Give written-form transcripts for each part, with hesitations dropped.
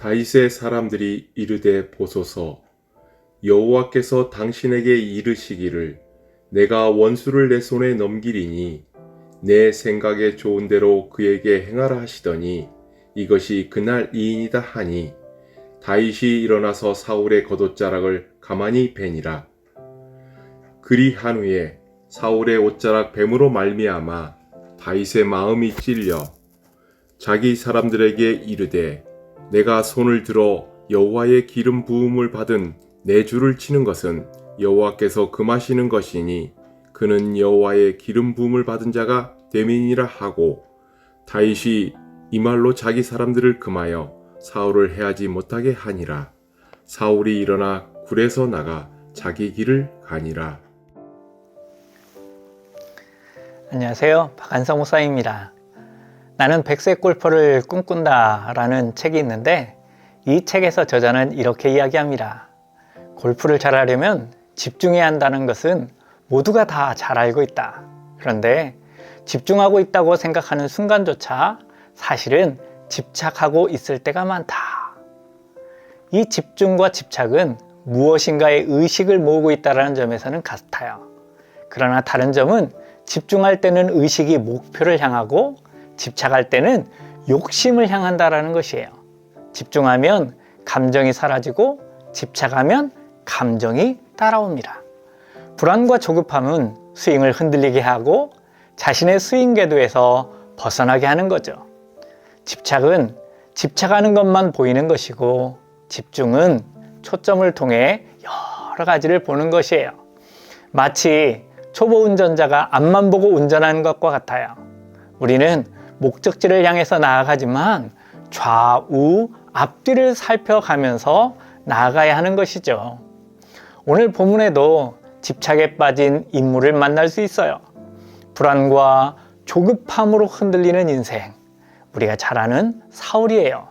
다윗의 사람들이 이르되 보소서, 여호와께서 당신에게 이르시기를 내가 원수를 내 손에 넘기리니 내 생각에 좋은 대로 그에게 행하라 하시더니 이것이 그날 이인이다 하니 다윗이 일어나서 사울의 겉옷자락을 가만히 베니라. 그리한 후에 사울의 옷자락 뱀으로 말미암아 다윗의 마음이 찔려 자기 사람들에게 이르되 내가 손을 들어 여호와의 기름 부음을 받은 내 주를 치는 것은 여호와께서 금하시는 것이니 그는 여호와의 기름 부음을 받은 자가 됨이니라 하고 다윗이 이 말로 자기 사람들을 금하여 사울을 해하지 못하게 하니라. 사울이 일어나 굴에서 나가 자기 길을 가니라. 안녕하세요. 박한성 목사입니다. 나는 백색 골퍼를 꿈꾼다 라는 책이 있는데 이 책에서 저자는 이렇게 이야기합니다. 골프를 잘하려면 집중해야 한다는 것은 모두가 다 잘 알고 있다. 그런데 집중하고 있다고 생각하는 순간조차 사실은 집착하고 있을 때가 많다. 이 집중과 집착은 무엇인가의 의식을 모으고 있다는 점에서는 같아요. 그러나 다른 점은 집중할 때는 의식이 목표를 향하고 집착할 때는 욕심을 향한다라는 것이에요. 집중하면 감정이 사라지고 집착하면 감정이 따라옵니다. 불안과 조급함은 스윙을 흔들리게 하고 자신의 스윙 궤도에서 벗어나게 하는 거죠. 집착은 집착하는 것만 보이는 것이고 집중은 초점을 통해 여러 가지를 보는 것이에요. 마치 초보 운전자가 앞만 보고 운전하는 것과 같아요. 우리는 목적지를 향해서 나아가지만 좌우 앞뒤를 살펴가면서 나아가야 하는 것이죠. 오늘 본문에도 집착에 빠진 인물을 만날 수 있어요. 불안과 조급함으로 흔들리는 인생, 우리가 잘 아는 사울이에요.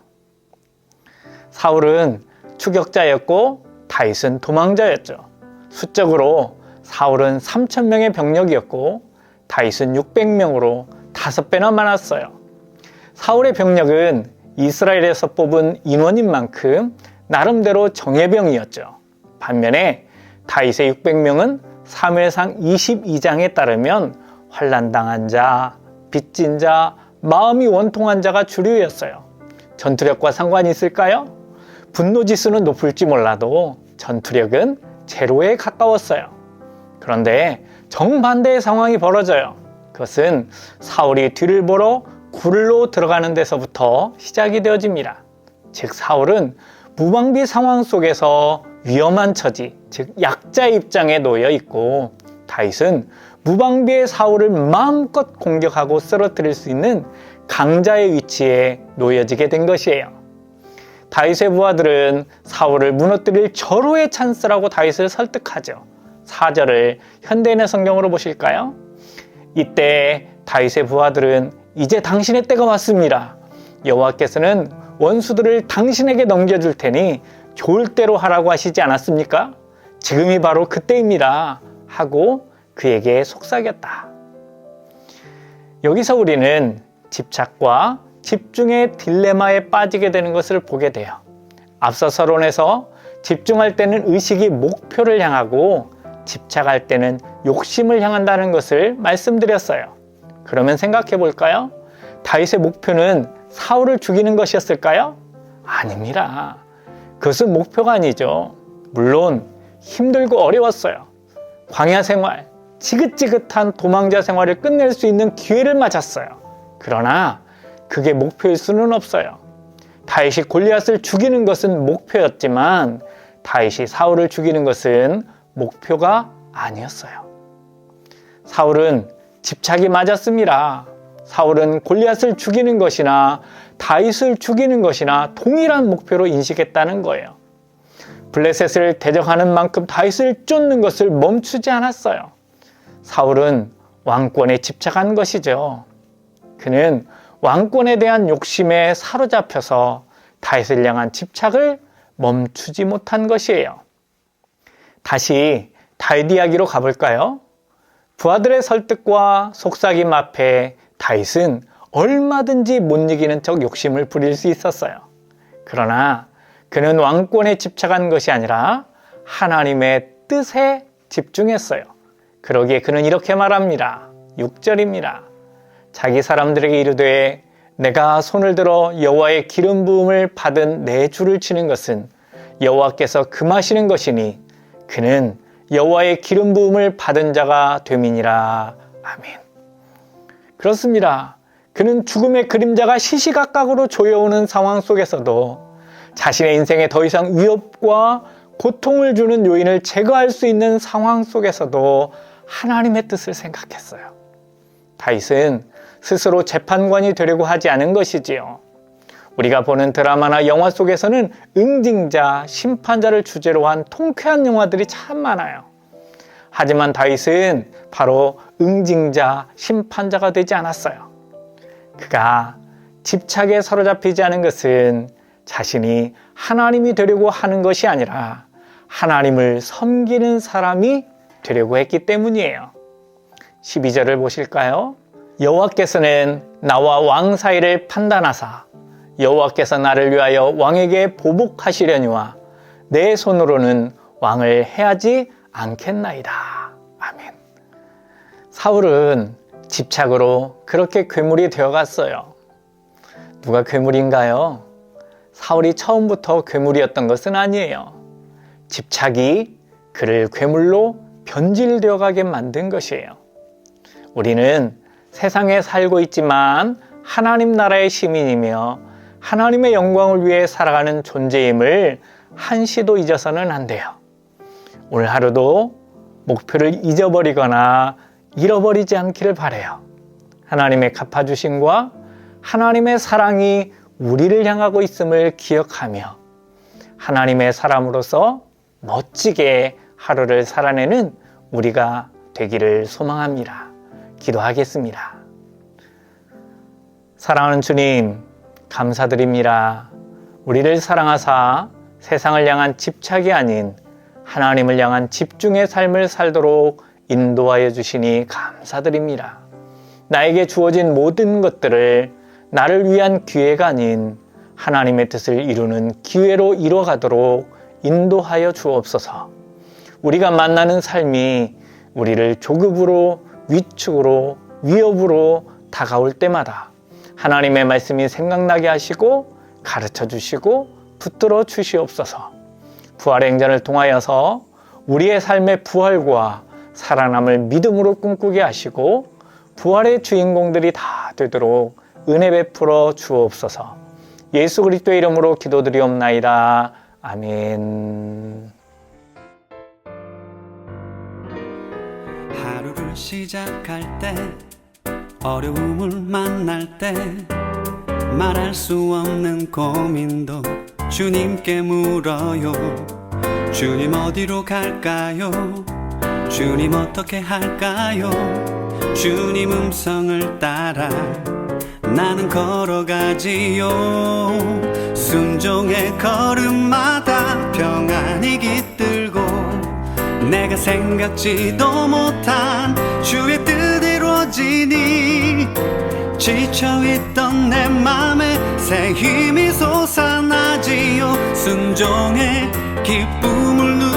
사울은 추격자였고 다윗은 도망자였죠. 수적으로 사울은 3,000명의 병력이었고 다윗은 600명으로 5배나 많았어요. 사울의 병력은 이스라엘에서 뽑은 인원인 만큼 나름대로 정예병이었죠. 반면에 다윗의 600명은 사무엘상 22장에 따르면 환난당한 자, 빚진 자, 마음이 원통한 자가 주류였어요. 전투력과 상관이 있을까요? 분노지수는 높을지 몰라도 전투력은 제로에 가까웠어요. 그런데 정반대의 상황이 벌어져요. 그것은 사울이 뒤를 보러 굴로 들어가는 데서부터 시작이 되어집니다. 즉 사울은 무방비 상황 속에서 위험한 처지, 즉 약자의 입장에 놓여 있고 다윗은 무방비의 사울을 마음껏 공격하고 쓰러뜨릴 수 있는 강자의 위치에 놓여지게 된 것이에요. 다윗의 부하들은 사울을 무너뜨릴 절호의 찬스라고 다윗을 설득하죠. 4절을 현대인의 성경으로 보실까요? 이때 다윗의 부하들은 이제 당신의 때가 왔습니다. 여호와께서는 원수들을 당신에게 넘겨줄 테니 좋을 대로 하라고 하시지 않았습니까? 지금이 바로 그때입니다. 하고 그에게 속삭였다. 여기서 우리는 집착과 집중의 딜레마에 빠지게 되는 것을 보게 돼요. 앞서 서론에서 집중할 때는 의식이 목표를 향하고 집착할 때는 욕심을 향한다는 것을 말씀드렸어요. 그러면 생각해 볼까요? 다윗의 목표는 사울을 죽이는 것이었을까요? 아닙니다. 그것은 목표가 아니죠. 물론 힘들고 어려웠어요. 광야 생활, 지긋지긋한 도망자 생활을 끝낼 수 있는 기회를 맞았어요. 그러나 그게 목표일 수는 없어요. 다윗이 골리앗을 죽이는 것은 목표였지만 다윗이 사울을 죽이는 것은 목표가 아니었어요. 사울은 집착이 맞았습니다. 사울은 골리앗을 죽이는 것이나 다윗을 죽이는 것이나 동일한 목표로 인식했다는 거예요. 블레셋을 대적하는 만큼 다윗을 쫓는 것을 멈추지 않았어요. 사울은 왕권에 집착한 것이죠. 그는 왕권에 대한 욕심에 사로잡혀서 다윗을 향한 집착을 멈추지 못한 것이에요. 다시 다윗 이야기로 가볼까요? 부하들의 설득과 속삭임 앞에 다윗은 얼마든지 못 이기는 척 욕심을 부릴 수 있었어요. 그러나 그는 왕권에 집착한 것이 아니라 하나님의 뜻에 집중했어요. 그러기에 그는 이렇게 말합니다. 6절입니다. 자기 사람들에게 이르되 내가 손을 들어 여호와의 기름 부음을 받은 내 줄을 치는 것은 여호와께서 금하시는 것이니 그는 여호와의 기름 부음을 받은 자가 됨이니라. 아멘. 그렇습니다. 그는 죽음의 그림자가 시시각각으로 조여오는 상황 속에서도 자신의 인생에 더 이상 위협과 고통을 주는 요인을 제거할 수 있는 상황 속에서도 하나님의 뜻을 생각했어요. 다윗은 스스로 재판관이 되려고 하지 않은 것이지요. 우리가 보는 드라마나 영화 속에서는 응징자, 심판자를 주제로 한 통쾌한 영화들이 참 많아요. 하지만 다윗은 바로 응징자, 심판자가 되지 않았어요. 그가 집착에 사로잡히지 않은 것은 자신이 하나님이 되려고 하는 것이 아니라 하나님을 섬기는 사람이 되려고 했기 때문이에요. 12절을 보실까요? 여호와께서는 나와 왕 사이를 판단하사 여호와께서 나를 위하여 왕에게 보복하시려니와 내 손으로는 왕을 해하지 않겠나이다. 아멘. 사울은 집착으로 그렇게 괴물이 되어갔어요. 누가 괴물인가요? 사울이 처음부터 괴물이었던 것은 아니에요. 집착이 그를 괴물로 변질되어 가게 만든 것이에요. 우리는 세상에 살고 있지만 하나님 나라의 시민이며 하나님의 영광을 위해 살아가는 존재임을 한시도 잊어서는 안 돼요. 오늘 하루도 목표를 잊어버리거나 잃어버리지 않기를 바라요. 하나님의 갚아주심과 하나님의 사랑이 우리를 향하고 있음을 기억하며 하나님의 사람으로서 멋지게 하루를 살아내는 우리가 되기를 소망합니다. 기도하겠습니다. 사랑하는 주님, 감사드립니다. 우리를 사랑하사 세상을 향한 집착이 아닌 하나님을 향한 집중의 삶을 살도록 인도하여 주시니 감사드립니다. 나에게 주어진 모든 것들을 나를 위한 기회가 아닌 하나님의 뜻을 이루는 기회로 이뤄가도록 인도하여 주옵소서. 우리가 만나는 삶이 우리를 조급으로, 위축으로, 위협으로 다가올 때마다 하나님의 말씀이 생각나게 하시고 가르쳐 주시고 붙들어 주시옵소서. 부활의 행전을 통하여서 우리의 삶의 부활과 살아남을 믿음으로 꿈꾸게 하시고 부활의 주인공들이 다 되도록 은혜 베풀어 주옵소서. 예수 그리스도의 이름으로 기도드리옵나이다. 아멘. 하루를 시작할 때 어려움을 만날 때 말할 수 없는 고민도 주님께 물어요. 주님 어디로 갈까요? 주님 어떻게 할까요? 주님 음성을 따라 나는 걸어가지요. 순종의 걸음마다 평안이 깃들고 내가 생각지도 못한 주의 뜻 이루어지니 지쳐있던 내 맘에 새 힘이 솟아나지요. 순종의 기쁨을